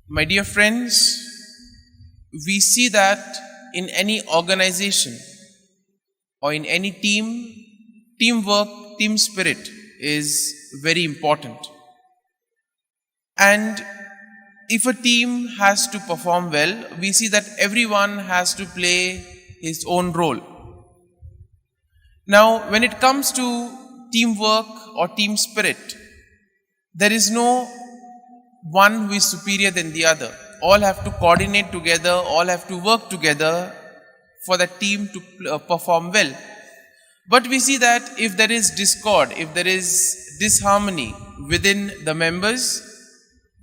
My dear friends, we see that in any organization or in any team, teamwork, team spirit is very important. And if a team has to perform well, we see that everyone has to play his own role. Now, when it comes to teamwork or team spirit, there is no one who is superior than the other. All have to coordinate together, all have to work together for the team to perform well. But we see that if there is discord, if there is disharmony within the members,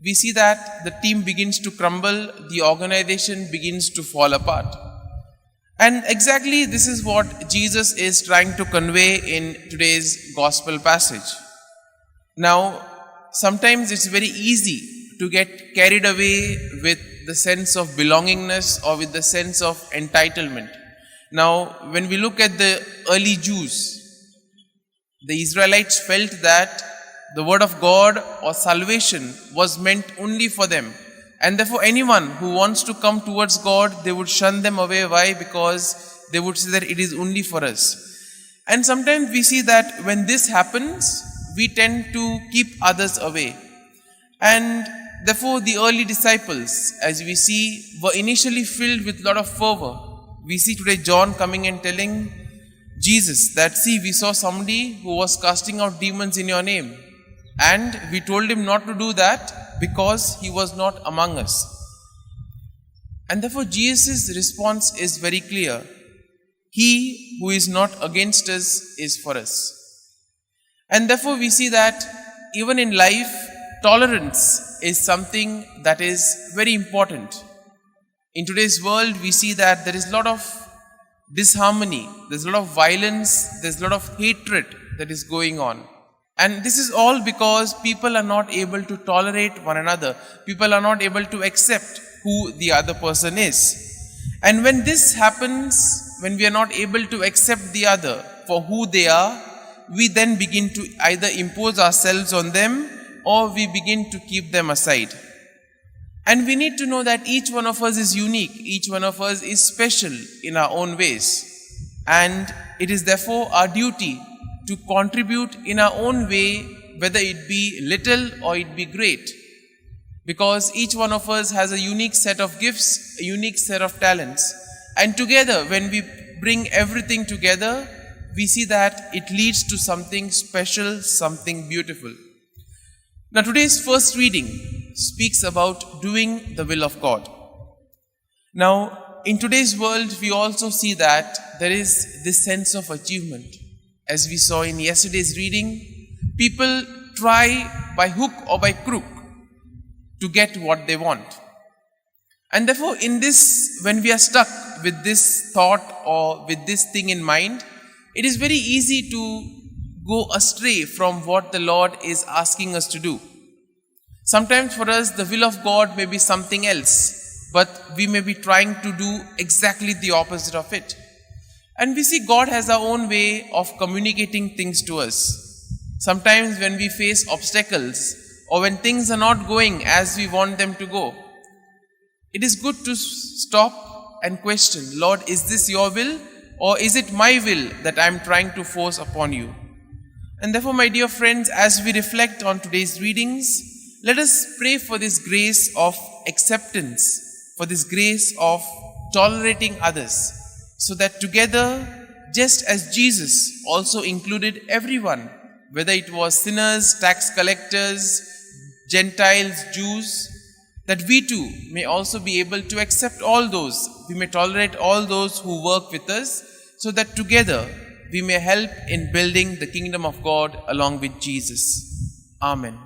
we see that the team begins to crumble, the organization begins to fall apart. And exactly this is what Jesus is trying to convey in today's gospel passage. Now, sometimes it's very easy to get carried away with the sense of belongingness or with the sense of entitlement. Now, when we look at the early Jews, the Israelites felt that the word of God or salvation was meant only for them. And therefore, anyone who wants to come towards God, they would shun them away. Why? Because they would say that it is only for us. And sometimes we see that when this happens, we tend to keep others away. And therefore, the early disciples, as we see, were initially filled with a lot of fervor. We see today John coming and telling Jesus that, see, we saw somebody who was casting out demons in your name. And we told him not to do that because he was not among us. And therefore, Jesus' response is very clear. He who is not against us is for us. And therefore, we see that even in life, tolerance is something that is very important. In today's world, we see that there is a lot of disharmony, there's a lot of violence, there's a lot of hatred that is going on. And this is all because people are not able to tolerate one another. People are not able to accept who the other person is. And when this happens, when we are not able to accept the other for who they are, we then begin to either impose ourselves on them or we begin to keep them aside. And we need to know that each one of us is unique. Each one of us is special in our own ways. And it is therefore our duty to contribute in our own way, whether it be little or it be great. Because each one of us has a unique set of gifts, a unique set of talents. And together, when we bring everything together, we see that it leads to something special, something beautiful. Now, today's first reading speaks about doing the will of God. Now, in today's world, we also see that there is this sense of achievement. As we saw in yesterday's reading, people try by hook or by crook to get what they want. And therefore, in this, when we are stuck with this thought or with this thing in mind, it is very easy to go astray from what the Lord is asking us to do. Sometimes for us, the will of God may be something else, but we may be trying to do exactly the opposite of it. And we see God has our own way of communicating things to us. Sometimes when we face obstacles or when things are not going as we want them to go, it is good to stop and question, Lord, is this your will or is it my will that I am trying to force upon you? And therefore, my dear friends, as we reflect on today's readings, let us pray for this grace of acceptance, for this grace of tolerating others, so that together, just as Jesus also included everyone, whether it was sinners, tax collectors, Gentiles, Jews, that we too may also be able to accept all those. We may tolerate all those who work with us, so that together we may help in building the kingdom of God along with Jesus. Amen.